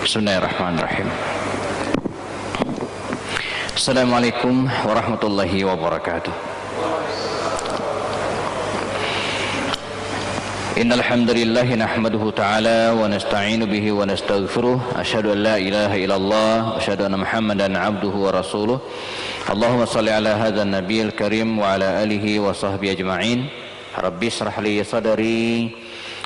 Bismillahirrahmanirrahim. Assalamualaikum warahmatullahi wabarakatuh. Innal hamdalillah nahmaduhu ta'ala wa nasta'inu bihi wa nastaghfiruh. Asyhadu an la ilaha illallah wa asyhadu anna Muhammadan 'abduhu wa rasuluh. Allahumma shalli ala hadzal nabiyil karim wa ala alihi wa sahbihi ajma'in. Rabbi shrah li sadri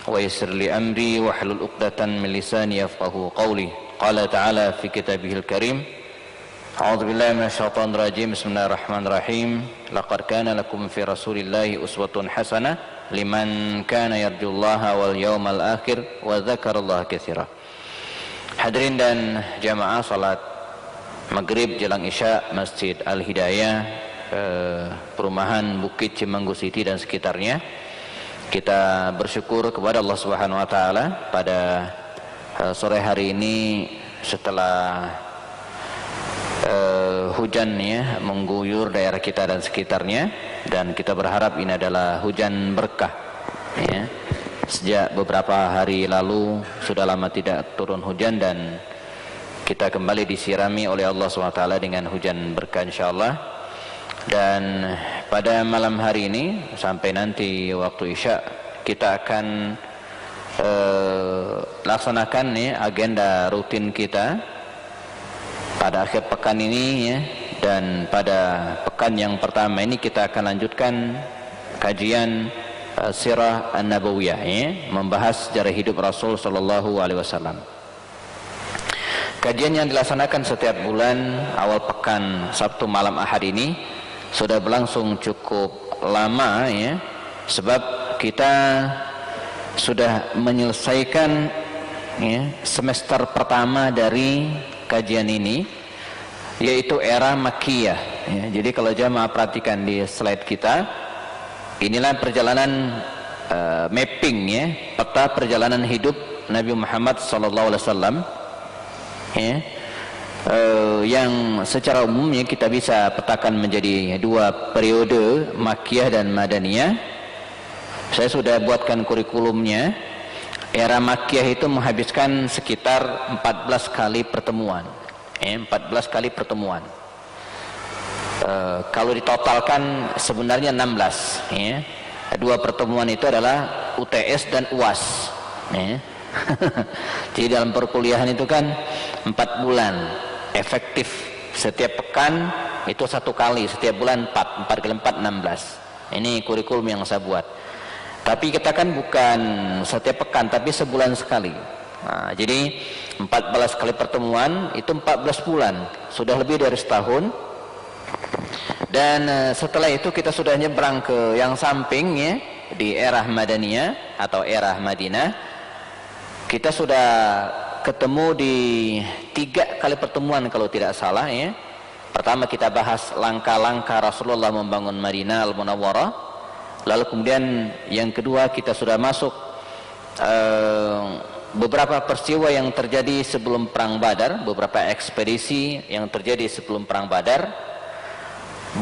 wa yassir li amri wa hlul 'uqdatan min lisani yafqahu qawli. Qala ta'ala fi kitabihil karim. A'udzu billahi minasyaitonir rajim. Bismillahirrahmanirrahim. Laqad kana lakum fi Rasulillahi uswatun hasanah liman kana yarjullaha wal yawmal akhir wa dzakarallaha katsira. Hadirin dan jamaah salat Maghrib jelang Isya Masjid Al-Hidayah, perumahan Bukit Cimanggu City dan sekitarnya. Kita bersyukur kepada Allah Subhanahu wa taala pada sore hari ini setelah hujan ya mengguyur daerah kita dan sekitarnya, dan kita berharap ini adalah hujan berkah ya. Sejak beberapa hari lalu sudah lama tidak turun hujan dan kita kembali disirami oleh Allah SWT dengan hujan berkah insyaallah. Dan pada malam hari ini sampai nanti waktu Isya kita akan laksanakan ya agenda rutin kita pada akhir pekan ini ya. Dan pada pekan yang pertama ini kita akan lanjutkan kajian Sirah An-Nabawiyah ya, membahas sejarah hidup Rasul sallallahu alaihi wasallam. Kajian yang dilaksanakan setiap bulan awal pekan Sabtu malam Ahad ini sudah berlangsung cukup lama ya, sebab kita sudah menyelesaikan ya, semester pertama dari kajian ini, yaitu era Makkiyah ya. Jadi kalau jamaah perhatikan di slide kita, inilah perjalanan mapping ya, peta perjalanan hidup Nabi Muhammad SAW ya, yang secara umumnya kita bisa petakan menjadi dua periode, Makkiyah dan Madaniyah. Saya sudah buatkan kurikulumnya. Era Makkiyah itu menghabiskan sekitar 14 kali pertemuan ya, 14 kali pertemuan. Kalau ditotalkan sebenarnya 16 ya. Dua pertemuan itu adalah UTS dan UAS ya. Jadi dalam perkuliahan itu kan 4 bulan efektif, setiap pekan itu 1 kali, setiap bulan 4 kali 4 16. Ini kurikulum yang saya buat. Tapi kita kan bukan setiap pekan, tapi sebulan sekali. Nah, jadi 14 kali pertemuan itu 14 bulan, sudah lebih dari setahun. Dan setelah itu kita sudah nyebrang ke yang samping ya, di era Madaniyah atau era Madinah. Kita sudah ketemu di 3 kali pertemuan kalau tidak salah ya. Pertama kita bahas langkah-langkah Rasulullah membangun Madinah Al-Munawwarah. Lalu kemudian yang kedua kita sudah masuk beberapa peristiwa yang terjadi sebelum perang Badar, beberapa ekspedisi yang terjadi sebelum perang Badar.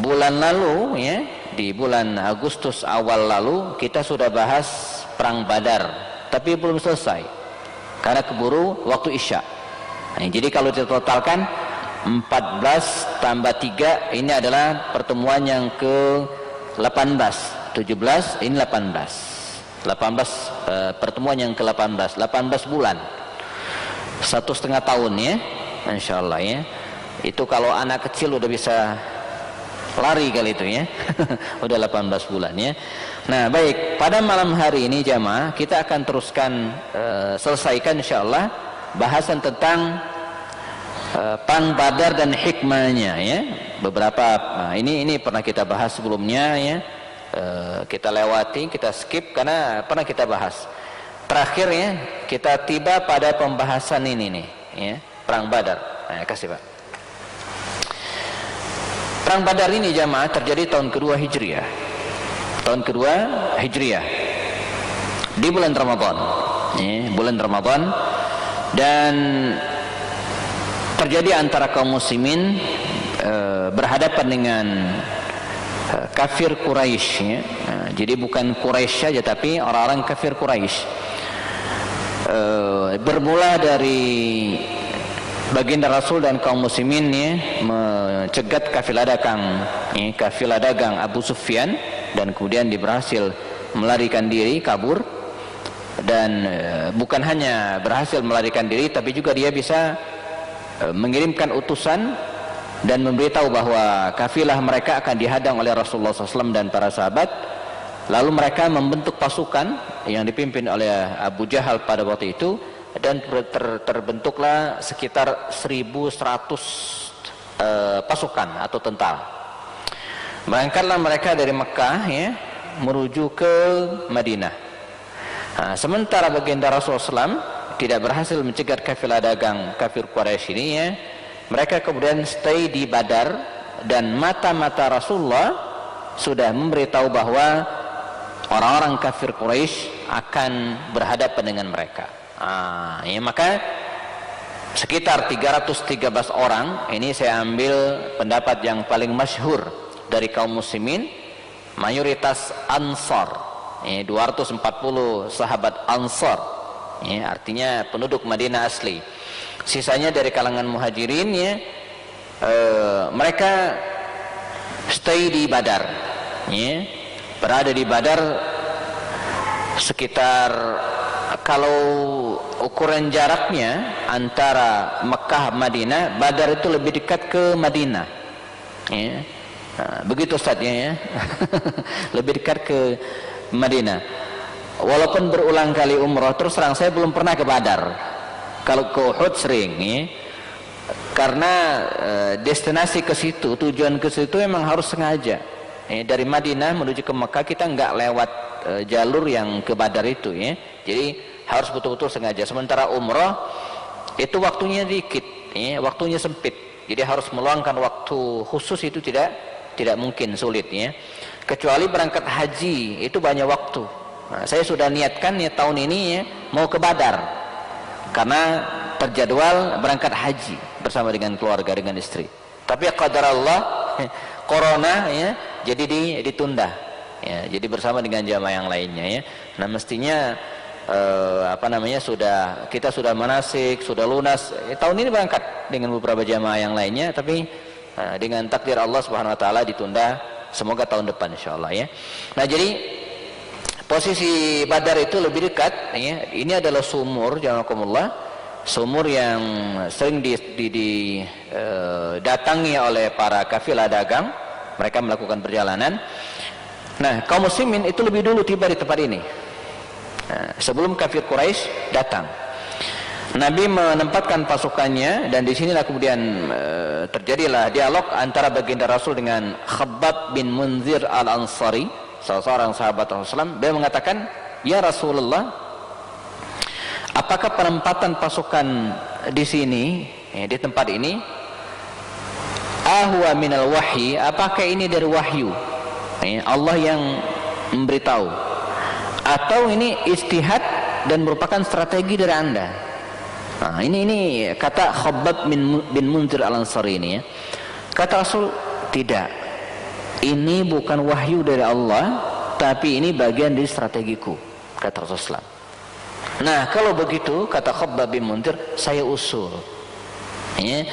Bulan lalu ya, di bulan Agustus awal lalu kita sudah bahas perang Badar, tapi belum selesai karena keburu waktu Isya. Nah, jadi kalau ditotalkan 14 tambah 3 ini adalah pertemuan yang ke-18, 17 ini 18 pertemuan yang ke-18, 18 bulan, 1,5 tahun ya insyaallah ya. Itu kalau anak kecil udah bisa lari kali itu ya. Udah 18 bulan ya. Nah baik, pada malam hari ini jamaah kita akan teruskan selesaikan insyaallah bahasan tentang perang Badar dan hikmahnya ya. Beberapa ini pernah kita bahas sebelumnya ya. Kita lewati, kita skip karena pernah kita bahas. Terakhir ya, kita tiba pada pembahasan ini nih ya, perang Badar. Nah, kasih Pak. Perang Badar ini jamaah terjadi tahun kedua Hijriah. Tahun kedua Hijriah di bulan Ramadan ya, bulan Ramadan, dan terjadi antara kaum muslimin berhadapan dengan kafir Quraisy ya. Jadi bukan Quraisy saja tapi orang-orang kafir Quraisy. bermula dari baginda Rasul dan kaum muslimin ya, mencegat kafilah dagang Abu Sufyan, dan kemudian dia berhasil melarikan diri, kabur. Dan bukan hanya berhasil melarikan diri, tapi juga dia bisa mengirimkan utusan dan memberitahu bahwa kafilah mereka akan dihadang oleh Rasulullah SAW dan para sahabat. Lalu mereka membentuk pasukan yang dipimpin oleh Abu Jahal pada waktu itu, dan terbentuklah sekitar 1.100 pasukan atau tentara. Berangkatlah mereka dari Mekah ya, menuju ke Madinah. Nah, sementara baginda Rasulullah SAW tidak berhasil mencegat kafilah dagang kafir Quraisy ini ya, mereka kemudian stay di Badar, dan mata-mata Rasulullah sudah memberitahu bahwa orang-orang kafir Quraisy akan berhadapan dengan mereka. Ya, maka sekitar 313 orang, ini saya ambil pendapat yang paling masyhur dari kaum muslimin, mayoritas Ansar, 240 sahabat Ansar, artinya penduduk Madinah asli. Sisanya dari kalangan muhajirin ya, mereka stay di Badar ya, berada di Badar sekitar, kalau ukuran jaraknya antara Mekah Madinah, Badar itu lebih dekat ke Madinah ya. Begitu Ustaznya ya. Lebih dekat ke Madinah. Walaupun berulang kali umrah, terus terang saya belum pernah ke Badar. Kalau ke Uhud sering ya. Karena destinasi ke situ, tujuan ke situ memang harus sengaja. Dari Madinah menuju ke Mekah kita nggak lewat jalur yang ke Badar itu ya. Jadi harus betul-betul sengaja. Sementara umrah itu waktunya dikit ya, waktunya sempit. Jadi harus meluangkan waktu khusus itu tidak mungkin, sulit ya. Kecuali berangkat haji itu banyak waktu. Nah, saya sudah niatkan ya tahun ini ya mau ke Badar, karena terjadwal berangkat haji bersama dengan keluarga, dengan istri. Tapi qadar Allah, corona ya, jadi ditunda ya, jadi bersama dengan jamaah yang lainnya ya. Nah, mestinya kita sudah manasik, sudah lunas tahun ini berangkat dengan beberapa jamaah yang lainnya, tapi dengan takdir Allah Subhanahu wa taala ditunda, semoga tahun depan insyaallah ya. Nah, jadi posisi Badar itu lebih dekat ya. Ini adalah sumur, jazakumullah, sumur yang sering didatangi oleh para kafilah dagang, mereka melakukan perjalanan. Nah, kaum muslimin itu lebih dulu tiba di tempat ini, sebelum kafir Quraisy datang. Nabi menempatkan pasukannya, dan di sinilah kemudian terjadilah dialog antara baginda Rasul dengan Khabbab bin Munzir al-Ansari, salah seorang sahabat Rasulullah. Dia mengatakan, "Ya Rasulullah, apakah penempatan pasukan di sini, di tempat ini, ahwa minal wahyi, apakah ini dari wahyu, Allah yang memberitahu, atau ini istihad dan merupakan strategi dari Anda?" Nah, ini kata Khabbab bin Munzir al-Ansari ini ya. Kata Rasul, tidak, ini bukan wahyu dari Allah, tapi ini bagian dari strategiku, kata Rasulullah. Nah, kalau begitu, kata Khabbab bin Munzir, saya usul ya,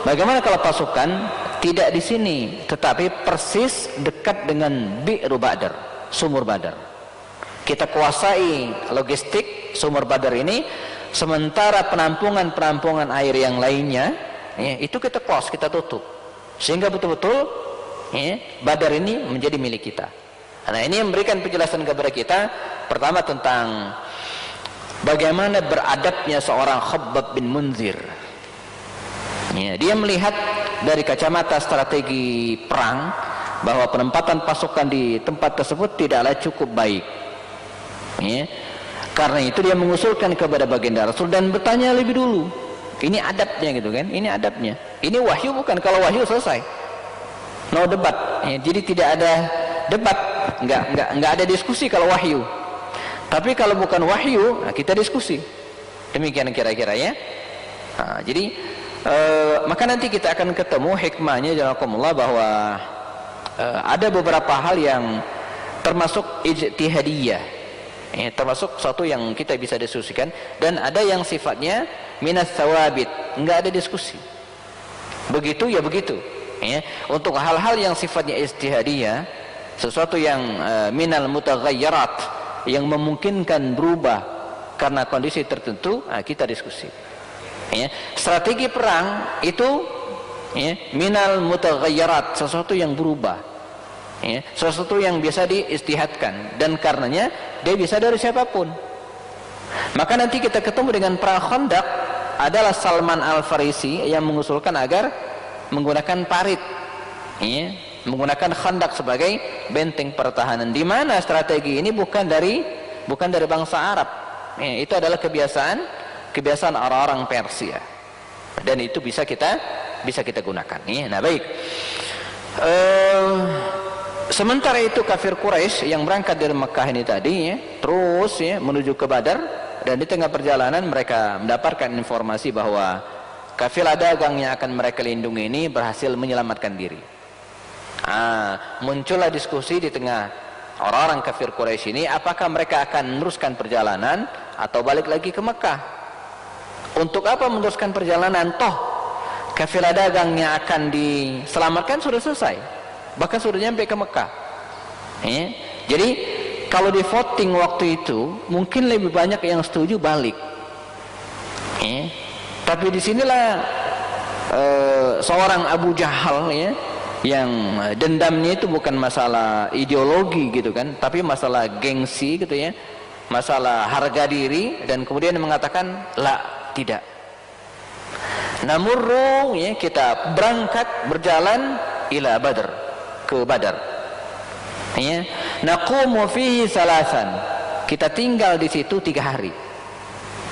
bagaimana kalau pasukan tidak di sini, tetapi persis dekat dengan Bi'ru Badar, sumur Badar. Kita kuasai logistik sumur Badar ini, sementara penampungan air yang lainnya ya, itu kita close, kita tutup, sehingga betul-betul ya, Badar ini menjadi milik kita. Nah, ini memberikan penjelasan kepada kita, pertama tentang bagaimana beradabnya seorang Khabbab bin Munzir ya. Dia melihat dari kacamata strategi perang bahwa penempatan pasukan di tempat tersebut tidaklah cukup baik ya. Karena itu dia mengusulkan kepada baginda Rasul dan bertanya lebih dulu. Ini adabnya gitu kan? Ini adabnya. Ini wahyu bukan? Kalau wahyu selesai, no debat. Ya, jadi tidak ada debat, nggak ada diskusi kalau wahyu. Tapi kalau bukan wahyu, nah kita diskusi. Demikian kira-kira ya. Nah, jadi maka nanti kita akan ketemu hikmahnya, jazakumullah, bahwa ada beberapa hal yang termasuk ijtihadiyah termasuk sesuatu yang kita bisa diskusikan, dan ada yang sifatnya minas sawabit, enggak ada diskusi, begitu ya begitu, ya. Untuk hal-hal yang sifatnya ijtihadiyah, sesuatu yang minal mutaghayyirat, yang memungkinkan berubah karena kondisi tertentu, kita diskusi, ya. Strategi perang itu, ya, minal mutaghayyirat, sesuatu yang berubah, ya, sesuatu yang biasa diistihadkan, dan karenanya dia bisa dari siapapun. Maka nanti kita ketemu dengan perang Khandaq, adalah Salman Al-Farisi yang mengusulkan agar menggunakan parit, ya, menggunakan Khandaq sebagai benteng pertahanan, di mana strategi ini bukan dari bangsa Arab, ya, itu adalah kebiasaan orang-orang Persia, dan itu bisa kita gunakan, ya. Nah, baik. Sementara itu kafir Quraisy yang berangkat dari Mekah ini tadi, ya, terus, ya, menuju ke Badar, dan di tengah perjalanan mereka mendapatkan informasi bahwa kafilah dagang yang akan mereka lindungi ini berhasil menyelamatkan diri. Muncullah diskusi di tengah orang-orang kafir Quraisy ini, apakah mereka akan meneruskan perjalanan atau balik lagi ke Mekah. Untuk apa meneruskan perjalanan? Toh kafilah dagang yang akan diselamatkan sudah selesai, bahkan sudah nyampe ke Mekah, ya. Jadi kalau di voting waktu itu mungkin lebih banyak yang setuju balik, ya. Tapi disinilah seorang Abu Jahal, ya, yang dendamnya itu bukan masalah ideologi gitu kan, tapi masalah gengsi gitu, ya, masalah harga diri, dan kemudian mengatakan tidak. Namurru, ya, kita berangkat berjalan ila Badr, ke Badar, ya. Naqumu fihi salasan, kita tinggal di situ 3 hari,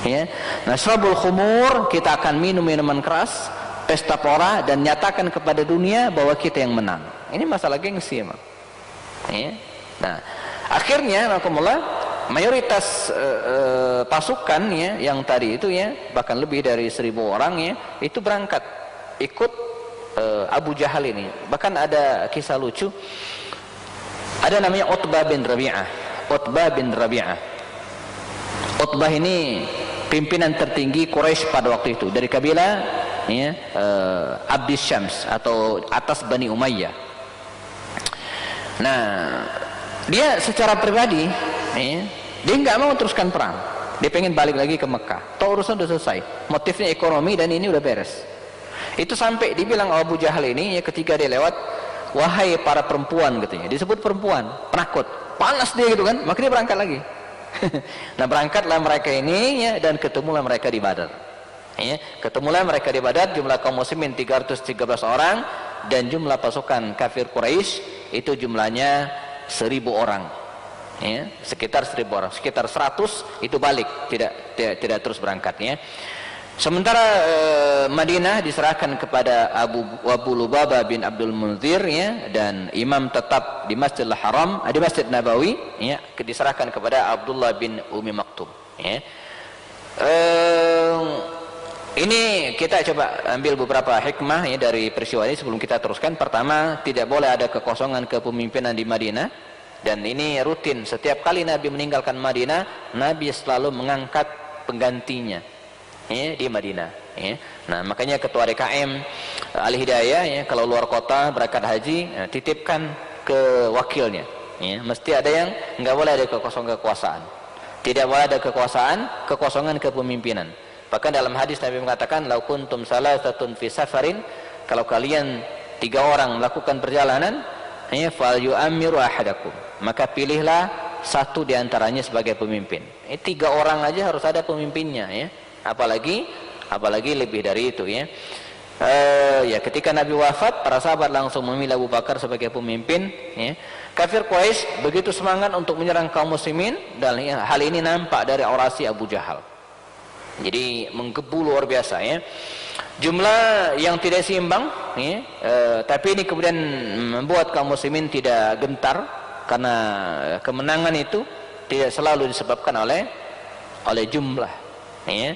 ya. Nasrabul khumur, kita akan minum minuman keras, pesta pora, dan nyatakan kepada dunia bahwa kita yang menang. Ini masalah gengsi emang, ya. Nah, akhirnya mayoritas pasukan, ya, yang tadi itu, ya, bahkan lebih dari 1000 orang, ya, itu berangkat ikut Abu Jahal ini. Bahkan ada kisah lucu, ada namanya Utbah bin Rabi'ah. Utbah ini pimpinan tertinggi Quraisy pada waktu itu, dari kabilah, ya, Abdis Syams atau atas Bani Umayyah. Nah, dia secara pribadi, ya, dia nggak mau teruskan perang, dia pengen balik lagi ke Mekah. Toh urusan udah selesai, motifnya ekonomi, dan ini udah beres. Itu sampai dibilang Abu Jahal ini, ya, ketika dia lewat, wahai para perempuan, katanya, disebut perempuan penakut, panas dia gitu kan, maka dia berangkat lagi. Nah, berangkatlah mereka ini, ya, dan ketemulah mereka di Badar, ya. Ketemulah mereka di Badar, jumlah kaum muslimin 313 orang, dan jumlah pasukan kafir Quraisy itu jumlahnya 1000 orang, ya, sekitar 1000 orang, sekitar 100 itu balik, tidak terus berangkat, ya. Sementara Madinah diserahkan kepada Abu Lubabah bin Abdul Munzir, ya, dan imam tetap di Masjidil Haram, di Masjid Nabawi, ya, diserahkan kepada Abdullah bin Umi Maktum, ya. Ini kita coba ambil beberapa hikmah, ya, dari peristiwa ini sebelum kita teruskan. Pertama, tidak boleh ada kekosongan kepemimpinan di Madinah, dan ini rutin. Setiap kali Nabi meninggalkan Madinah, Nabi selalu mengangkat penggantinya, ya, di Madinah, ya. Nah, makanya ketua DKM Al-Hidayah, ya, kalau luar kota berangkat haji, ya, titipkan ke wakilnya, ya. Mesti ada yang nggak boleh ada kekuasaan, tidak boleh ada kekosongan kepemimpinan. Bahkan dalam hadis Nabi mengatakan, lau kuntum salasatun fi safarin, kalau kalian 3 orang melakukan perjalanan, ya, fal yu'ammiru ahadakum, maka pilihlah satu di antaranya sebagai pemimpin. 3 orang aja harus ada pemimpinnya, ya. Apalagi lebih dari itu, ya. Ya, ketika Nabi wafat, para sahabat langsung memilih Abu Bakar sebagai pemimpin, ya. Kafir Quraisy begitu semangat untuk menyerang kaum muslimin, dan, ya, hal ini nampak dari orasi Abu Jahal. Jadi menggebu luar biasa, ya. Jumlah yang tidak seimbang, ya, tapi ini kemudian membuat kaum muslimin tidak gentar, karena kemenangan itu tidak selalu disebabkan oleh jumlah, ya.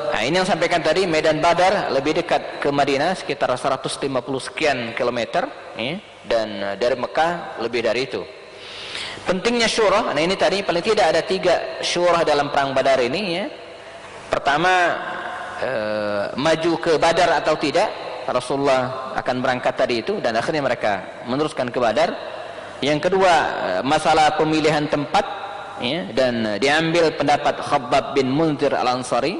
Nah, ini yang sampaikan tadi, Medan Badar lebih dekat ke Madinah sekitar 150 sekian kilometer, ya, dan dari Mekah lebih dari itu. Pentingnya syurah, nah ini tadi paling tidak ada 3 syurah dalam perang Badar ini ya. Pertama, maju ke Badar atau tidak. Rasulullah akan berangkat tadi itu dan akhirnya mereka meneruskan ke Badar. Yang kedua, masalah pemilihan tempat ya, dan diambil pendapat Khabbab bin Munzir Al-Ansari.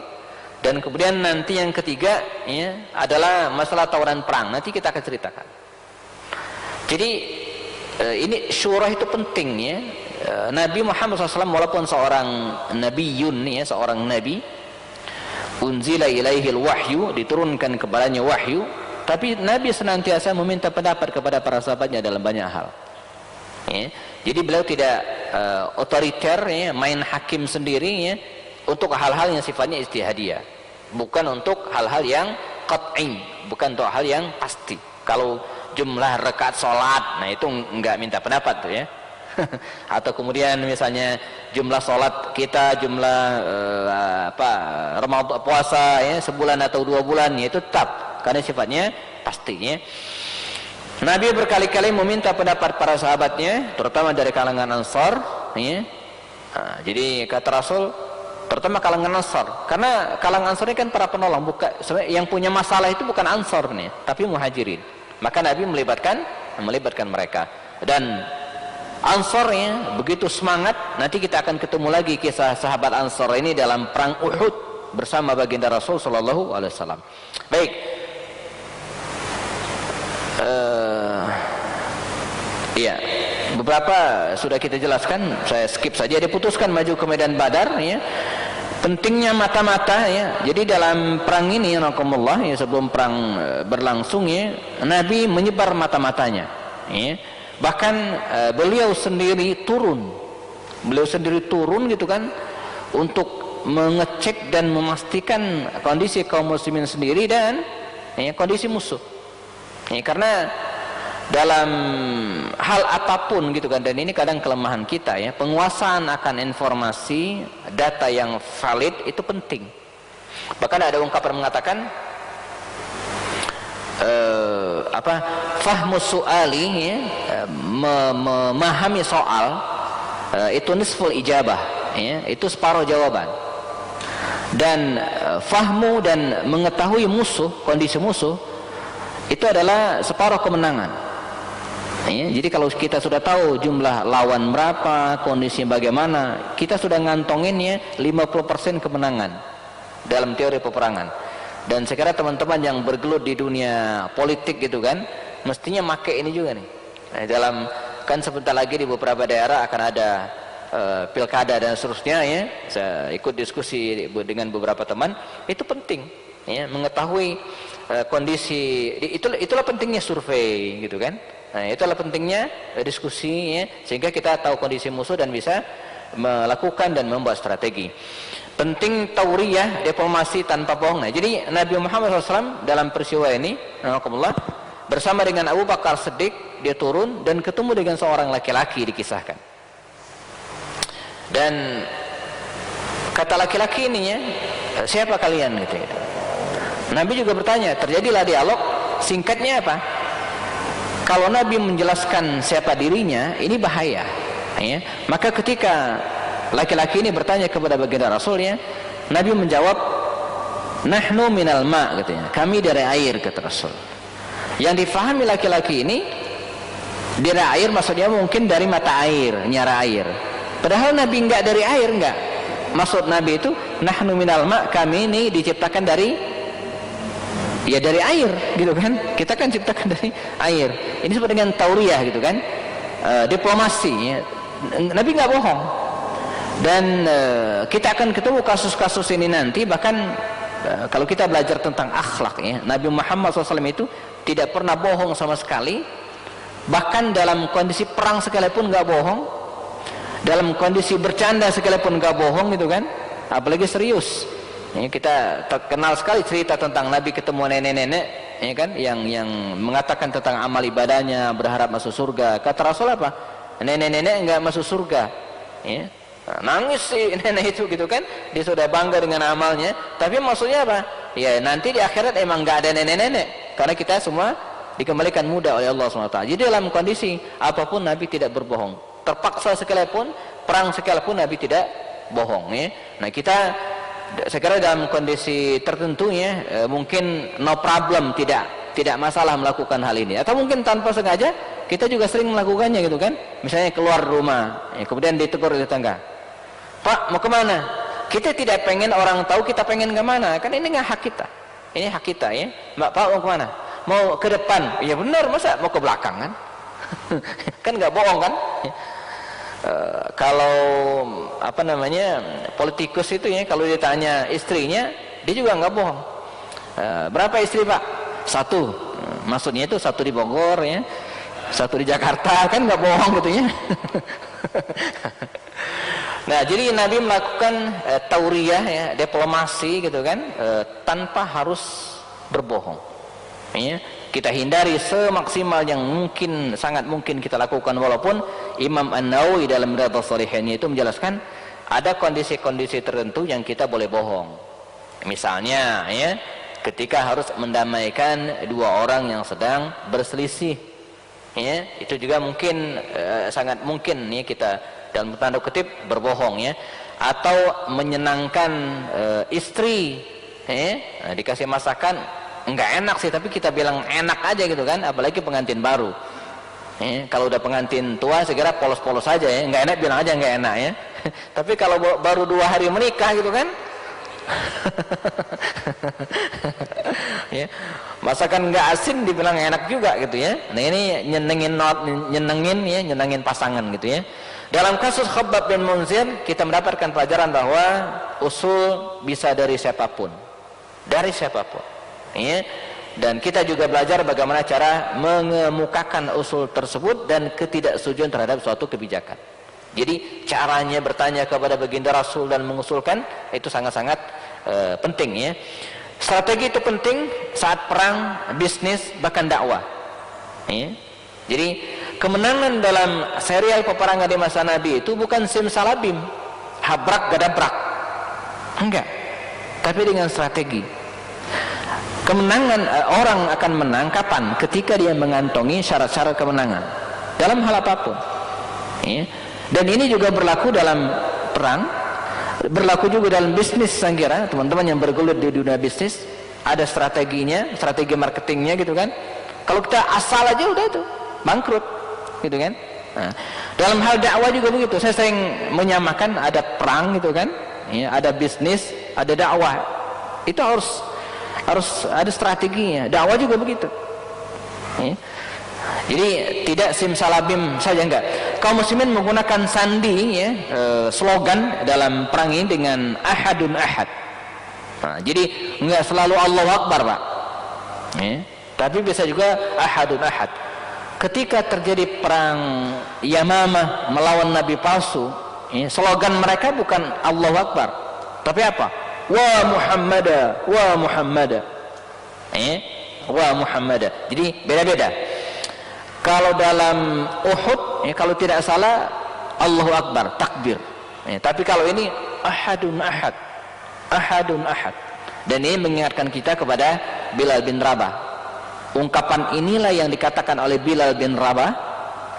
Dan kemudian nanti yang ketiga ya, adalah masalah tawaran perang. Nanti kita akan ceritakan. Jadi ini syurah itu penting ya. Nabi Muhammad SAW walaupun seorang nabiyun ya, seorang nabi, unzila ilaihil wahyu, diturunkan kepadanya wahyu, tapi Nabi senantiasa meminta pendapat kepada para sahabatnya dalam banyak hal ya. Jadi beliau tidak otoriter ya, main hakim sendiri ya, untuk hal-hal yang sifatnya ijtihadiyah, bukan untuk hal-hal yang qat'i, bukan untuk hal yang pasti. Kalau jumlah rakaat sholat, nah itu enggak minta pendapat tuh ya. Atau kemudian misalnya jumlah sholat kita, jumlah Ramadan puasa ya, sebulan atau 2 bulan ya, itu tetap karena sifatnya pastinya. Nabi berkali-kali meminta pendapat para sahabatnya, terutama dari kalangan Ansar ya. Nah, jadi kata Rasul, terutama kalangan Ansar, karena kalangan Ansar ini kan para penolong, bukan yang punya masalah itu bukan Ansar nih, tapi Muhajirin. Maka Nabi melibatkan mereka. Dan Ansar ya, begitu semangat. Nanti kita akan ketemu lagi kisah sahabat Ansar ini dalam perang Uhud bersama baginda Rasul sallallahu alaihi wasallam. Baik. Iya, beberapa sudah kita jelaskan, saya skip saja. Diputuskan maju ke medan Badar ya. Pentingnya mata-mata ya. Jadi dalam perang ini nakumullah ya, sebelum perang berlangsung ya, Nabi menyebar mata-matanya ya. Bahkan beliau sendiri turun gitu kan, untuk mengecek dan memastikan kondisi kaum muslimin sendiri dan ya, kondisi musuh ya, karena dalam hal apapun gitu kan, dan ini kadang kelemahan kita ya, penguasaan akan informasi data yang valid itu penting. Bahkan ada ungkapan mengatakan fahmu su'ali ya, memahami soal itu nisful ijabah ya, itu separuh jawaban. Dan fahmu dan mengetahui musuh, kondisi musuh itu adalah separuh kemenangan. Ya, jadi kalau kita sudah tahu jumlah lawan berapa, kondisi bagaimana, kita sudah ngantonginnya 50% kemenangan dalam teori peperangan. Dan sekarang teman-teman yang bergelut di dunia politik gitu kan, mestinya make ini juga nih. Nah, dalam kan sebentar lagi di beberapa daerah akan ada pilkada dan seterusnya ya. Saya ikut diskusi dengan beberapa teman, itu penting ya, mengetahui kondisi. Itulah pentingnya survei gitu kan. Nah, itulah pentingnya diskusi ya, sehingga kita tahu kondisi musuh dan bisa melakukan dan membuat strategi. Penting tauriyah, diplomasi tanpa bohong. Nah, jadi Nabi Muhammad SAW dalam peristiwa ini, alhamdulillah, bersama dengan Abu Bakar Siddiq, dia turun dan ketemu dengan seorang laki-laki, dikisahkan. Dan kata laki-laki ini ya, siapa kalian gitu ya. Nabi juga bertanya, terjadilah dialog, singkatnya apa? Kalau Nabi menjelaskan siapa dirinya, ini bahaya ya. Maka ketika laki-laki ini bertanya kepada baginda Rasul ya, Nabi menjawab, nahnu minal ma, katanya, kami dari air, kata Rasul. Yang difahami laki-laki ini dari air maksudnya mungkin dari mata air, nyara air. Padahal Nabi enggak dari air, enggak. Maksud Nabi itu nahnu minal ma, kami ini diciptakan dari ya dari air gitu kan, kita kan ciptakan dari air. Ini seperti dengan tauriyah gitu kan, diplomasi ya. Nabi nggak bohong. Dan kita akan ketemu kasus-kasus ini nanti. Bahkan kalau kita belajar tentang akhlak ya, Nabi Muhammad SAW itu tidak pernah bohong sama sekali. Bahkan dalam kondisi perang sekalipun nggak bohong, dalam kondisi bercanda sekalipun nggak bohong gitu kan, apalagi serius. Ini kita terkenal sekali cerita tentang Nabi ketemu nenek-nenek ya kan, yang mengatakan tentang amal ibadahnya, berharap masuk surga. Kata Rasul apa? Nenek-nenek enggak masuk surga ya. Nangis si nenek itu gitu kan, dia sudah bangga dengan amalnya, tapi maksudnya apa? Ya nanti di akhirat emang enggak ada nenek-nenek, karena kita semua dikembalikan muda oleh Allah SWT. Jadi dalam kondisi apapun Nabi tidak berbohong terpaksa sekalipun, perang sekalipun Nabi tidak bohong ya. Nah kita sekarang dalam kondisi tertentu ya, mungkin no problem, tidak masalah melakukan hal ini, atau mungkin tanpa sengaja kita juga sering melakukannya gitu kan. Misalnya keluar rumah ya, kemudian ditegur tetangga, Pak mau kemana? Kita tidak pengen orang tahu kita pengen kemana, kan ini nggak hak kita, ini hak kita ya. Mbak, Pak mau kemana? Mau ke depan. Ya benar, masa mau ke belakang kan? Kan nggak bohong kan? Kalau apa namanya politikus itu ya, kalau ditanya istrinya, dia juga nggak bohong. Berapa istri Pak? 1. Maksudnya itu 1 di Bogor ya, 1 di Jakarta, kan nggak bohong gitu ya. Nah jadi Nabi melakukan tauriyah ya, diplomasi gitu kan, tanpa harus berbohong ya. Kita hindari semaksimal yang mungkin, sangat mungkin kita lakukan. Walaupun Imam An-Nawawi dalam Riyadhus Shalihin itu menjelaskan ada kondisi-kondisi tertentu yang kita boleh bohong. Misalnya ya, ketika harus mendamaikan 2 orang yang sedang berselisih ya, itu juga mungkin sangat mungkin ya kita dalam tanda kutip berbohong ya. Atau menyenangkan istri ya, dikasih masakan enggak enak sih, tapi kita bilang enak aja gitu kan, apalagi pengantin baru ya. Kalau udah pengantin tua segera polos-polos aja ya, enggak enak bilang aja enggak enak ya. Tapi kalau baru 2 hari menikah gitu kan ya, masakan enggak asin dibilang enak juga gitu ya. Nah ini nyenengin pasangan gitu ya. Dalam kasus Khabbab bin Munzir kita mendapatkan pelajaran bahwa usul bisa dari siapapun ya. Dan kita juga belajar bagaimana cara mengemukakan usul tersebut dan ketidaksetujuan terhadap suatu kebijakan. Jadi caranya bertanya kepada baginda Rasul dan mengusulkan itu sangat-sangat penting ya. Strategi itu penting saat perang, bisnis, bahkan dakwah ya. Jadi kemenangan dalam serial peperangan di masa Nabi itu bukan simsalabim, habrak gadabrak, enggak, tapi dengan strategi. Kemenangan, orang akan menang kapan? Ketika dia mengantongi syarat-syarat kemenangan dalam hal apapun ya. Dan ini juga berlaku dalam perang, berlaku juga dalam bisnis. Saya kira teman-teman yang bergelut di dunia bisnis ada strateginya, strategi marketingnya gitu kan. Kalau kita asal aja udah itu bangkrut gitu kan. Nah, dalam hal dakwah juga begitu. Saya sering menyamakan ada perang gitu kan ya, ada bisnis, ada dakwah. Itu harus ada strateginya. Dakwah juga begitu ya. Jadi tidak simsalabim saja, enggak. Kaum muslimin menggunakan sandi ya, slogan dalam perang ini dengan ahadun ahad. Nah, jadi enggak selalu Allahu Akbar Pak ya, tapi bisa juga ahadun ahad. Ketika terjadi perang Yamamah melawan Nabi palsu ya, slogan mereka bukan Allahu Akbar, tapi apa? Wa Muhammada, wa Muhammada wa Muhammada. Jadi beda-beda. Kalau dalam Uhud ya, kalau tidak salah Allahu Akbar, takbir ya, tapi kalau ini ahadun ahad, ahadun ahad. Dan ini mengingatkan kita kepada Bilal bin Rabah. Ungkapan inilah yang dikatakan oleh Bilal bin Rabah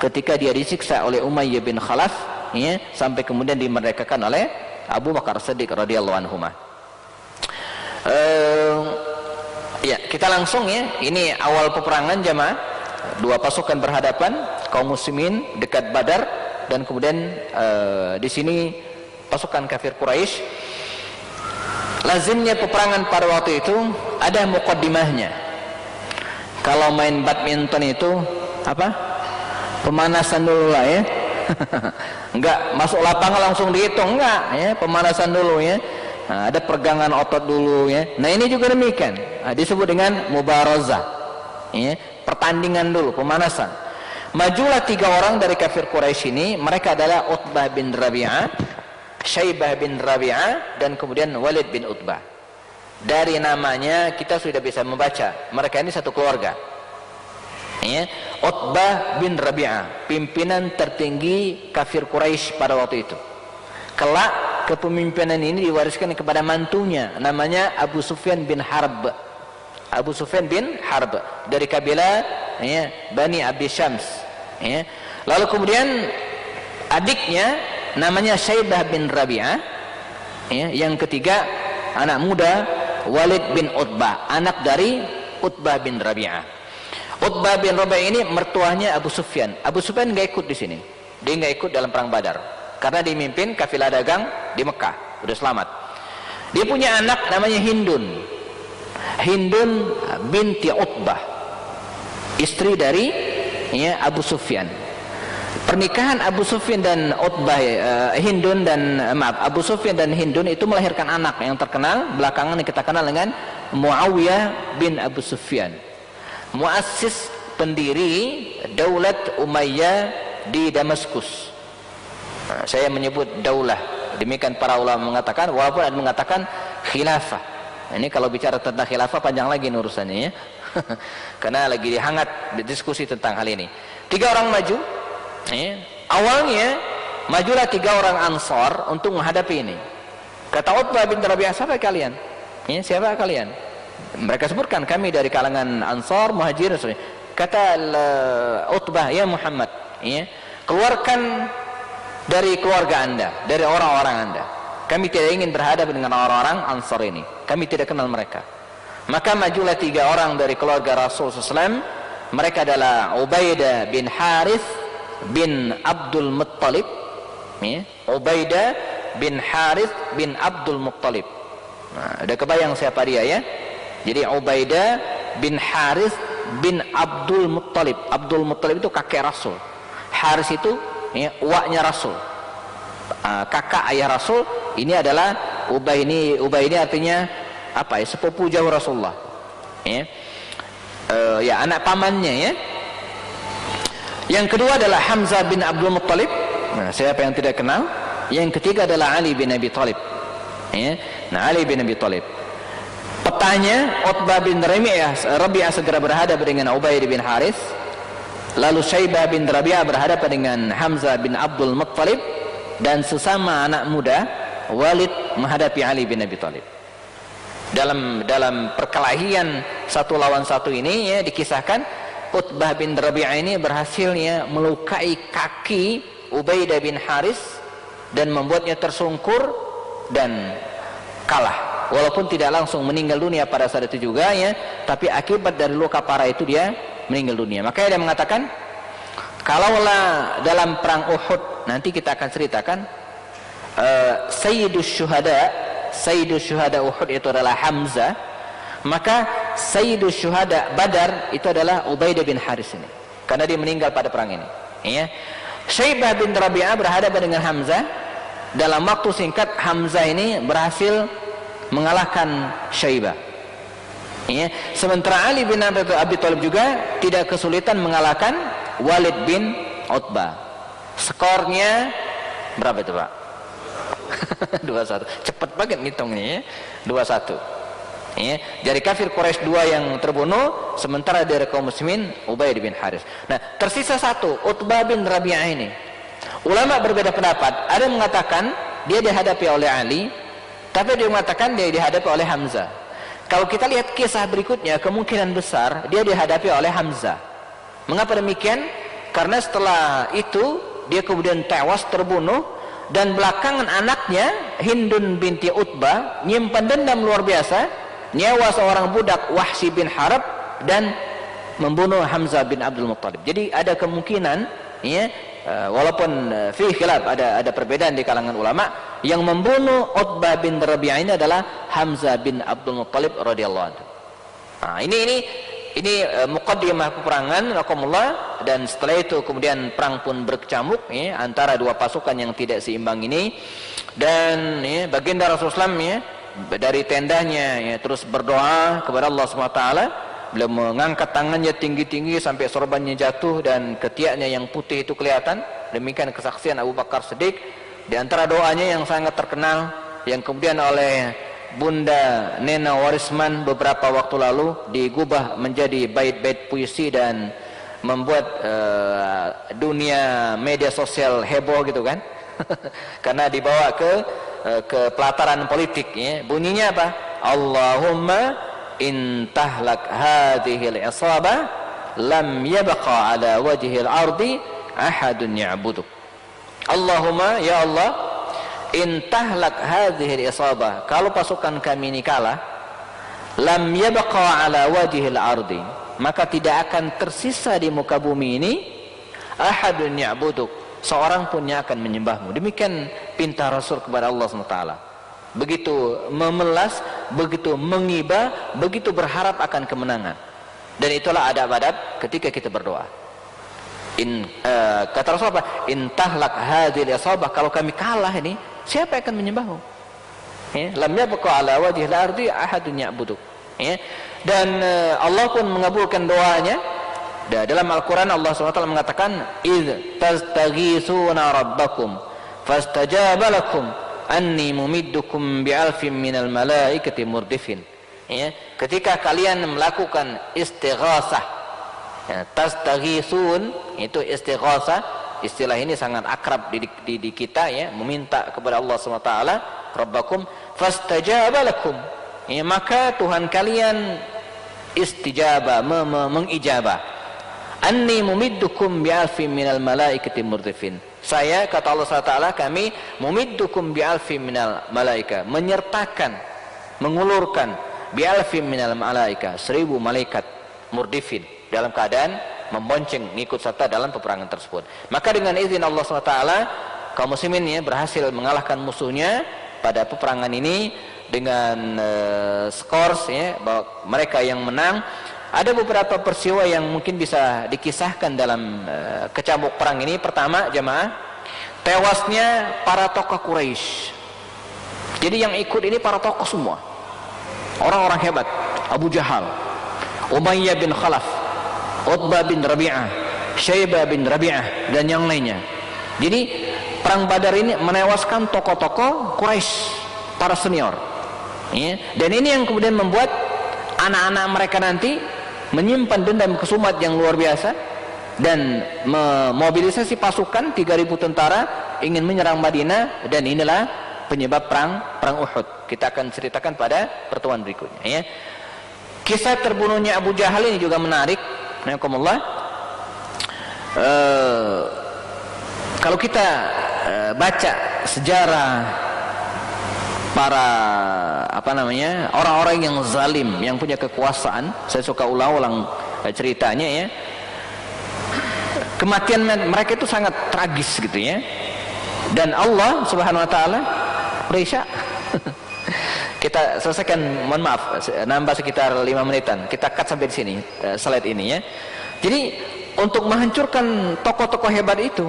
ketika dia disiksa oleh Umayyah bin Khalaf ya, sampai kemudian dimerdekakan oleh Abu Bakar Siddiq radhiyallahu anhu. Ya, kita langsung ya, ini awal peperangan jamaah. 2 pasukan berhadapan, kaum muslimin dekat Badar, dan kemudian di sini pasukan kafir Quraisy. Lazimnya peperangan pada waktu itu ada muqaddimahnya. Kalau main badminton itu apa? Pemanasan dulu lah ya. Enggak masuk lapangan langsung dihitung, enggak ya, pemanasan dulu ya. Nah, ada pergangan otot dulu ya. Nah ini juga demikian, disebut dengan mubarazah ya, pertandingan dulu, pemanasan. Majulah 3 orang dari kafir Quraisy ini. Mereka adalah Utbah bin Rabi'ah, Syaibah bin Rabi'ah, dan kemudian Walid bin Utbah. Dari namanya kita sudah bisa membaca mereka ini satu keluarga ya. Utbah bin Rabi'ah, pimpinan tertinggi kafir Quraisy pada waktu itu. Kelak kepemimpinan ini diwariskan kepada mantunya, namanya Abu Sufyan bin Harb. Abu Sufyan bin Harb dari kabilah ya, Bani Abdi Syams ya. Lalu kemudian adiknya namanya Syaibah bin Rabi'ah, ya. Yang ketiga anak muda Walid bin Utbah, anak dari Utbah bin Rabi'ah. Utbah bin Rabi'ah ini mertuanya Abu Sufyan. Abu Sufyan nggak ikut di sini, dia nggak ikut dalam perang Badar karena dia mimpin kafilah dagang di Mekah, udah selamat. Dia punya anak namanya Hindun binti Utbah, istri dari, ya, Abu Sufyan. Pernikahan Abu Sufyan dan Utbah, Abu Sufyan dan Hindun itu melahirkan anak yang terkenal belakangan yang kita kenal dengan Muawiyah bin Abu Sufyan, muassis, pendiri Daulat Umayyah di Damaskus. Nah, saya menyebut daulah, demikian para ulama mengatakan, walaupun ada mengatakan khilafah. Ini kalau bicara tentang khilafah panjang lagi urusannya, ya. Karena lagi hangat diskusi tentang hal ini. 3 orang maju, ya. Awalnya majulah 3 orang Ansar untuk menghadapi ini. Kata Utbah bin Rabi'ah, siapa kalian? Ya, siapa kalian? Mereka sebutkan, kami dari kalangan Ansar, Muhajirin. Kata Utbah, ya Muhammad, ya, keluarkan dari keluarga anda, dari orang-orang anda. Kami tidak ingin berhadapan dengan orang-orang Ansar ini, kami tidak kenal mereka. Maka majulah 3 orang dari keluarga Rasul SAW. Mereka adalah Ubaidah bin Harith bin Abdul Muttalib, ya. Ubaidah bin Harith bin Abdul Muttalib. Nah, udah kebayang siapa dia, ya. Jadi Ubaidah bin Harith bin Abdul Muttalib. Abdul Muttalib itu kakek Rasul. Harith itu, ya, uaknya Rasul, kakak ayah Rasul. Ini adalah Ubay ini artinya apa, ya, sepupu jauh Rasulullah, ya. Ya, anak pamannya, ya. Yang kedua adalah Hamzah bin Abdul Muttalib. Nah, siapa yang tidak kenal? Yang ketiga adalah Ali bin Abi Thalib, ya. Nah, Ali bin Abi Thalib. Petanya Utbah bin Rabi'ah segera berhadapan dengan Ubaidah bin Harith. Lalu Syaibah bin Rabi'ah berhadapan dengan Hamzah bin Abdul Muttalib, dan sesama anak muda Walid menghadapi Ali bin Abi Thalib. Dalam perkelahian 1 lawan 1 ini, ya, dikisahkan Utbah bin Rabi'ah ini berhasilnya melukai kaki Ubaidah bin Harith dan membuatnya tersungkur dan kalah. Walaupun tidak langsung meninggal dunia pada saat itu juga, ya, tapi akibat dari luka parah itu dia meninggal dunia. Makanya dia mengatakan, kalaulah dalam perang Uhud, nanti kita akan ceritakan, Sayyidus Syuhada Uhud itu adalah Hamzah, maka Sayyidus Syuhada Badar itu adalah Ubaidah bin Harith ini, karena dia meninggal pada perang ini, ya. Syaibah bin Rabi'ah berhadapan dengan Hamzah. Dalam waktu singkat Hamzah ini berhasil mengalahkan Syaibah, ya. Sementara Ali bin Abi Thalib juga tidak kesulitan mengalahkan Walid bin Utbah. Skornya berapa itu, Pak? 2-1. Cepat banget ngitungnya, ya. 2-1. Ya, dari kafir Quraisy 2 yang terbunuh, sementara dari kaum muslimin Ubaidah bin Harith. Nah, tersisa 1, Utbah bin Rabi'ah ini. Ulama berbeda pendapat. Ada yang mengatakan dia dihadapi oleh Ali, tapi dia mengatakan dia dihadapi oleh Hamzah. Kalau kita lihat kisah berikutnya, kemungkinan besar dia dihadapi oleh Hamzah. Mengapa demikian? Karena setelah itu dia kemudian tewas, terbunuh, dan belakangan anaknya Hindun binti Utbah nyimpan dendam luar biasa, nyewa seorang budak Wahsy bin Harb dan membunuh Hamzah bin Abdul Muttalib. Jadi ada kemungkinan, ya, walaupun fi khilaf, ada perbedaan di kalangan ulama, yang membunuh Utbah bin Rabi'ah ini adalah Hamzah bin Abdul Muttalib radhiyallahu anhu. Nah, ini muqaddimah peperangan rakumullah, dan setelah itu kemudian perang pun berkecamuk, ya, antara 2 pasukan yang tidak seimbang ini. Dan, ya, baginda Rasulullah SAW, ya, dari tendanya, ya, terus berdoa kepada Allah SWT. Beliau mengangkat tangannya tinggi-tinggi sampai sorbannya jatuh dan ketiaknya yang putih itu kelihatan. Demikian kesaksian Abu Bakar Siddiq. Di antara doanya yang sangat terkenal, yang kemudian oleh Bunda Nena Warisman beberapa waktu lalu digubah menjadi bait-bait puisi dan membuat dunia media sosial heboh gitu kan. Karena dibawa ke pelataran politik, ya. Bunyinya apa? Allahumma in tahlak hadhil isabah lam yabqa ala wajhil ardi ahadun ya'buduk. Allahumma ya Allah, intahlak hadhil isabah, kalau pasukan kami ini kalah, lam yabqa ala wajhil ardi, maka tidak akan tersisa di muka bumi ini ahadun ya'buduk, seorang pun yang akan menyembahmu. Demikian pinta Rasul kepada Allah SWT. Begitu memelas, begitu mengiba, begitu berharap akan kemenangan. Dan itulah adab-adab ketika kita berdoa. Kata Rasul apa? Intahlak hadhil isabah, kalau kami kalah ini, siapa yang akan menyembahmu? Lam yabqa ala wajhil ardi ahadun ya'buduk. Dan Allah pun mengabulkan doanya. Dalam Al-Quran Allah SWT mengatakan, idh tastaghisuna rabbakum fastajaba lakum anni mumiddukum bi'alfin minal malaikati murdifin. Ketika kalian melakukan istighasah, tastaghisun itu istighasah, istilah ini sangat akrab di kita, meminta kepada Allah SWT, rabbakum fastajaba lakum, maka Tuhan kalian istijabah, mengijabah. Anni mumiddukum bi'alfin minal malaikati murdifin. Saya, kata Allah SWT, kami mumiddukum bi'alfin minal malaika, menyertakan, mengulurkan bi'alfin minal malaika, 1000 malaikat murdifin, dalam keadaan membonceng, ngikut serta dalam peperangan tersebut. Maka dengan izin Allah SWT, kaum muslimin berhasil mengalahkan musuhnya pada peperangan ini dengan skors, bahwa mereka yang menang. Ada beberapa peristiwa yang mungkin bisa dikisahkan dalam kecamuk perang ini. Pertama, jamaah, tewasnya para tokoh Quraisy. Jadi yang ikut ini para tokoh semua, orang-orang hebat. Abu Jahal, Umayyah bin Khalaf, Utbah bin Rabi'ah, Syaibah bin Rabi'ah, dan yang lainnya. Jadi perang Badar ini menewaskan tokoh-tokoh Quraisy, para senior. Dan ini yang kemudian membuat anak-anak mereka nanti menyimpan dendam kesumat yang luar biasa dan memobilisasi pasukan 3.000 tentara ingin menyerang Madinah. Dan inilah penyebab perang Uhud. Kita akan ceritakan pada pertemuan berikutnya. Kisah terbunuhnya Abu Jahal ini juga menarik. Kalau kita baca sejarah para orang-orang yang zalim, yang punya kekuasaan, saya suka ulang-ulang ceritanya, kematian mereka itu sangat tragis gitu, dan Allah Subhanahu wa taala berisya. Kita selesaikan, mohon maaf, nambah sekitar 5 menitan. Kita cut sampai di sini slide ini, Jadi untuk menghancurkan tokoh-tokoh hebat itu,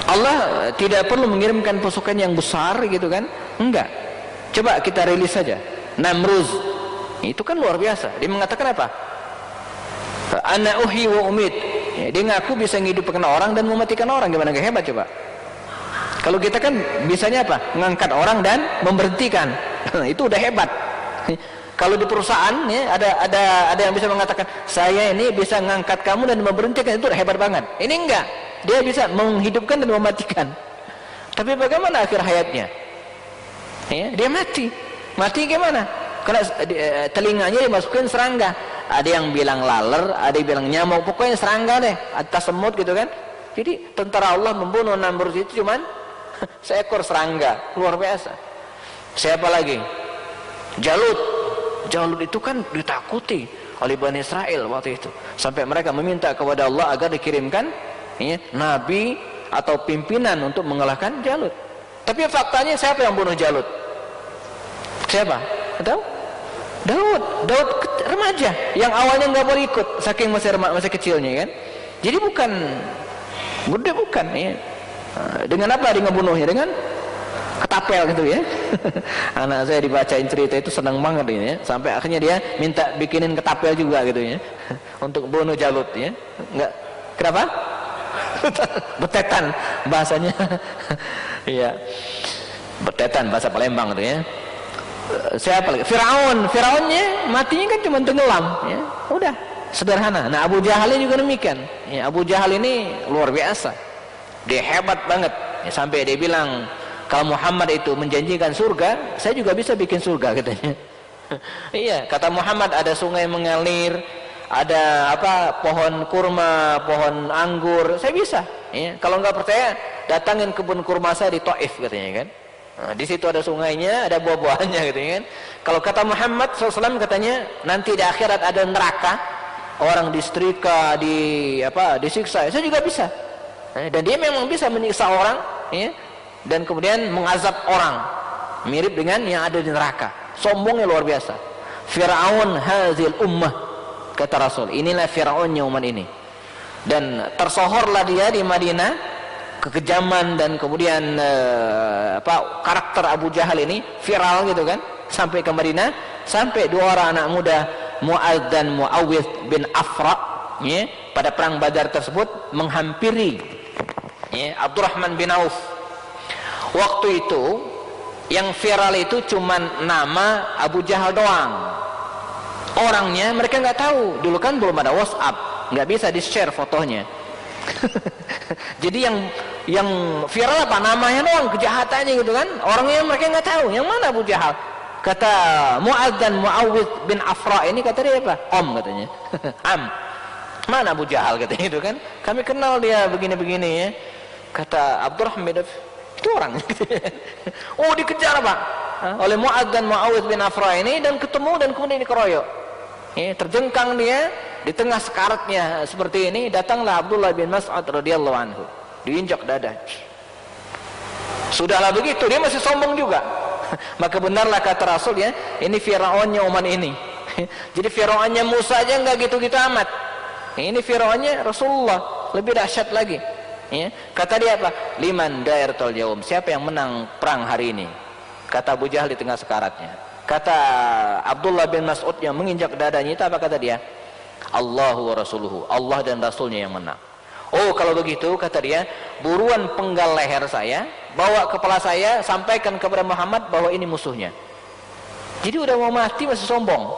Allah tidak perlu mengirimkan pasukan yang besar gitu kan, enggak. Coba kita rilis saja Namruz, itu kan luar biasa. Dia mengatakan apa? Ana uhi wa umid. Dia ngaku bisa menghidupkan orang dan mematikan orang. Gimana, gak hebat coba? Kalau kita kan bisanya apa? Mengangkat orang dan memberhentikan. Itu udah hebat. Kalau di perusahaan ada yang bisa mengatakan saya ini bisa mengangkat kamu dan memberhentikan, itu udah hebat banget. Ini enggak. Dia bisa menghidupkan dan mematikan. Tapi bagaimana akhir hayatnya? Dia mati. Mati gimana? Karena telinganya dimasukin serangga. Ada yang bilang laler, ada yang bilang nyamuk, pokoknya serangga deh, atas semut gitu kan. Jadi tentara Allah membunuh Namruz itu cuman seekor serangga, luar biasa. Siapa lagi? Jalut. Jalut itu kan ditakuti oleh Bani Israel waktu itu, sampai mereka meminta kepada Allah agar dikirimkan nabi atau pimpinan untuk mengalahkan Jalut. Tapi faktanya siapa yang bunuh Jalut? Siapa? Tahu? Daud remaja yang awalnya nggak boleh ikut saking masih kecilnya kan. Jadi bukan gede, bukan Dengan apa dia ngebunuhnya? Dengan ketapel gitu ya. Anak saya dibacain cerita itu senang banget ini sampai akhirnya dia minta bikinin ketapel juga gitu untuk bunuh Jalut Enggak. Kenapa? Betetan bahasanya. Iya. Betetan bahasa Palembang gitu Siapa lagi? Firaunnya matinya kan cuma tenggelam Udah, sederhana. Nah, Abu Jahal juga demikian. Abu Jahal ini luar biasa. Dia hebat banget. Sampai dia bilang, kalau Muhammad itu menjanjikan surga, saya juga bisa bikin surga katanya. Iya, kata Muhammad ada sungai mengalir, ada pohon kurma, pohon anggur, saya bisa. Kalau nggak percaya, datangin kebun kurma saya di Taif katanya kan. Nah, di situ ada sungainya, ada buah-buahannya gitu kan. Kalau kata Muhammad SAW katanya nanti di akhirat ada neraka, orang disetrika, disiksa. Saya juga bisa. Dan dia memang bisa menyiksa orang, ya, dan kemudian mengazab orang, mirip dengan yang ada di neraka. Sombongnya luar biasa. Fir'aun hazil ummah, kata Rasul. Inilah Fir'aunnya umat ini. Dan tersohorlah dia di Madinah, kekejaman dan kemudian karakter Abu Jahal ini viral gitu kan, sampai ke Madinah, sampai dua orang anak muda, Mu'adz dan Mu'awidh bin Afra, ya, pada perang Badar tersebut menghampiri, ya, Abdurrahman bin Auf. Waktu itu yang viral itu cuman nama Abu Jahal doang. Orangnya mereka nggak tahu. Dulu kan belum ada WhatsApp, nggak bisa di-share fotonya. Jadi yang viral apa, namanya doang, kejahatannya gitu kan. Orangnya mereka nggak tahu yang mana Abu Jahal. Kata Mu'adz dan Mu'awidh bin Afra ini, kata dia apa? Om katanya. Am. Mana Abu Jahal katanya itu kan. Kami kenal dia begini-begini ya. Kata Abdurrahman bin Auf, itu orang. Oh, dikejar Pak oleh Mu'adz dan Mu'awidh bin Afra ini, dan ketemu dan kemudian dikeroyok. Ya, terjengkang dia di tengah sekaratnya seperti ini. Datanglah Abdullah bin Mas'ud radhiyallahu anhu, diinjak dada. Sudahlah begitu, dia masih sombong juga. Maka benarlah kata Rasul, ya, ini Fir'aunnya umat ini. Jadi Fir'aunnya Musa aja nggak gitu-gitu amat. Ini Fir'aunnya Rasulullah, lebih dahsyat lagi. Ya, kata dia apa? Liman dairatul yaum, siapa yang menang perang hari ini? Kata Abu Jahal di tengah sekaratnya. Kata Abdullah bin Mas'ud yang menginjak dadanya itu apa kata dia? Allahu wa rasuluhu, Allah dan Rasulnya yang menang. Oh, kalau begitu kata dia, buruan penggal leher saya, bawa kepala saya, sampaikan kepada Muhammad bahwa ini musuhnya. Jadi udah mau mati masih sombong.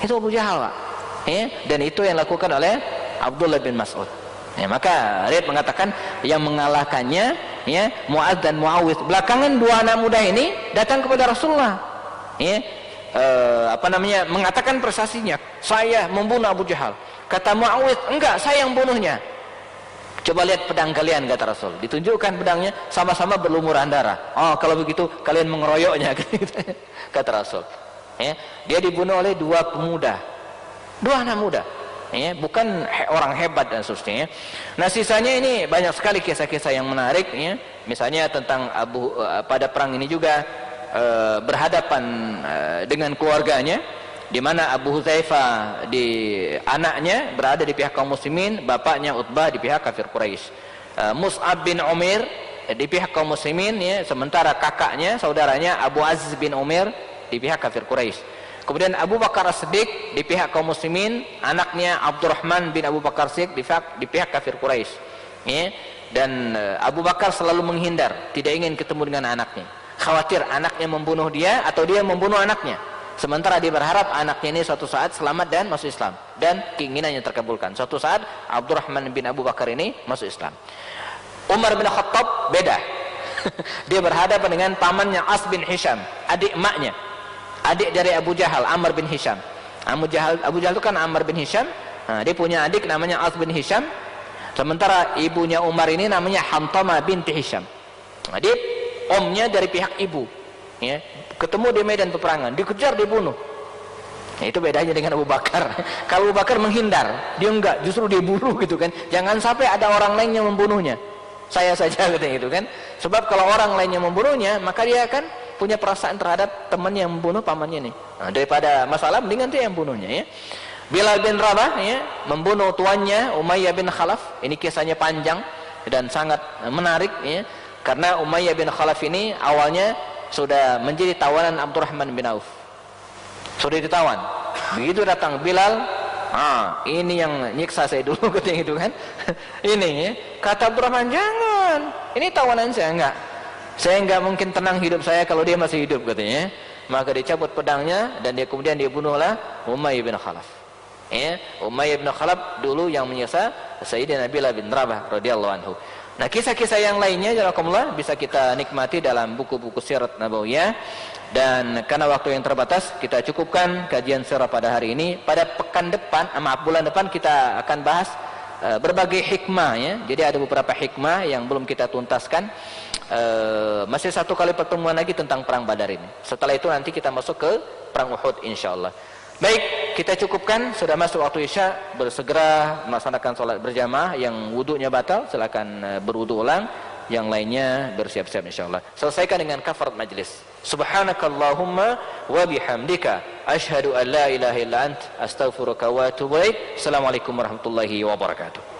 Itu Abu Jahal, Pak. Ya, dan itu yang dilakukan oleh Abdullah bin Mas'ud. Ya, maka Rid mengatakan yang mengalahkannya, ya, Mu'adz dan Mu'awidh. Belakangan dua anak muda ini datang kepada Rasulullah. Ya, mengatakan prestasinya, saya membunuh Abu Jahal. Kata Mu'awidh, enggak, saya yang bunuhnya. Coba lihat pedang kalian, kata Rasul. Ditunjukkan pedangnya, sama-sama berlumuran darah. Oh, kalau begitu kalian mengeroyoknya, kata Rasul. Ya, dia dibunuh oleh dua pemuda, dua anak muda. Ya, bukan orang hebat dan seterusnya. Nah, sisanya ini banyak sekali kisah-kisah yang menarik. Ya. Misalnya tentang pada perang ini juga berhadapan dengan keluarganya, di mana Abu Hudzaifah anaknya berada di pihak kaum muslimin, bapaknya Utbah di pihak kafir Quraisy. Mus'ab bin Umair di pihak kaum muslimin, ya, sementara kakaknya, saudaranya Abu Aziz bin Umair di pihak kafir Quraisy. Kemudian Abu Bakar As-Siddiq di pihak kaum muslimin, anaknya Abdurrahman bin Abu Bakar Siddiq di pihak kafir Quraisy. Ya. Dan Abu Bakar selalu menghindar, tidak ingin ketemu dengan anaknya. Khawatir anaknya membunuh dia atau dia membunuh anaknya. Sementara dia berharap anaknya ini suatu saat selamat dan masuk Islam, dan keinginannya terkabulkan. Suatu saat Abdurrahman bin Abu Bakar ini masuk Islam. Umar bin Khattab beda. Dia berhadapan dengan pamannya As bin Hisham, adik emaknya, adik dari Abu Jahal, Amr bin Hisham. Abu Jahal itu kan Amr bin Hisham. Nah, dia punya adik namanya As bin Hisham. Sementara ibunya Umar ini namanya Hamtamah binti Hisham. Nah, dia omnya dari pihak ibu. Ya, ketemu di medan peperangan, dikejar, dibunuh. Nah, itu bedanya dengan Abu Bakar. Kalau Abu Bakar menghindar, dia enggak, justru dia bunuh gitu kan. Jangan sampai ada orang lain yang membunuhnya. Saya saja gitu kan. Sebab kalau orang lain yang membunuhnya, maka dia akan punya perasaan terhadap teman yang membunuh pamannya nih. Nah, daripada masalah, mendingan dia yang bunuhnya, ya. Bilal bin Rabah, ya, membunuh tuannya Umayyah bin Khalaf. Ini kisahnya panjang dan sangat menarik, ya. Karena Umayyah bin Khalaf ini awalnya sudah menjadi tawanan Abdurrahman bin Auf. Sudah ditawan. Begitu datang Bilal, ini yang nyiksa saya dulu katanya gitu kan. Ini, ya. Kata Abdurrahman, jangan, ini tawanan saya. Enggak, saya enggak mungkin tenang hidup saya kalau dia masih hidup katanya. Maka dicabut pedangnya dan kemudian dia bunuhlah Umayyah bin Khalaf. Ya, Umayyah bin Khalaf dulu yang menyiksa Sayyidina Bilal bin Rabah radhiyallahu anhu. Nah, kisah-kisah yang lainnya jazakumullah bisa kita nikmati dalam buku-buku sirat nabawiyah. Dan karena waktu yang terbatas, kita cukupkan kajian sirah pada hari ini. Pada pekan depan, bulan depan kita akan bahas berbagai hikmah ya. Jadi ada beberapa hikmah yang belum kita tuntaskan. Masih satu kali pertemuan lagi tentang perang Badar ini. Setelah itu nanti kita masuk ke perang Uhud insyaallah. Baik, kita cukupkan, sudah masuk waktu Isya, bersegera melaksanakan sholat berjamaah. Yang wudunya batal silakan berwudu ulang, yang lainnya bersiap-siap insyaallah. Selesaikan dengan kafarat majlis. Subhanakallahumma wa bihamdika asyhadu an la ilaha illa ant astaghfiruka wa atubu ilaik. Assalamualaikum warahmatullahi wabarakatuh.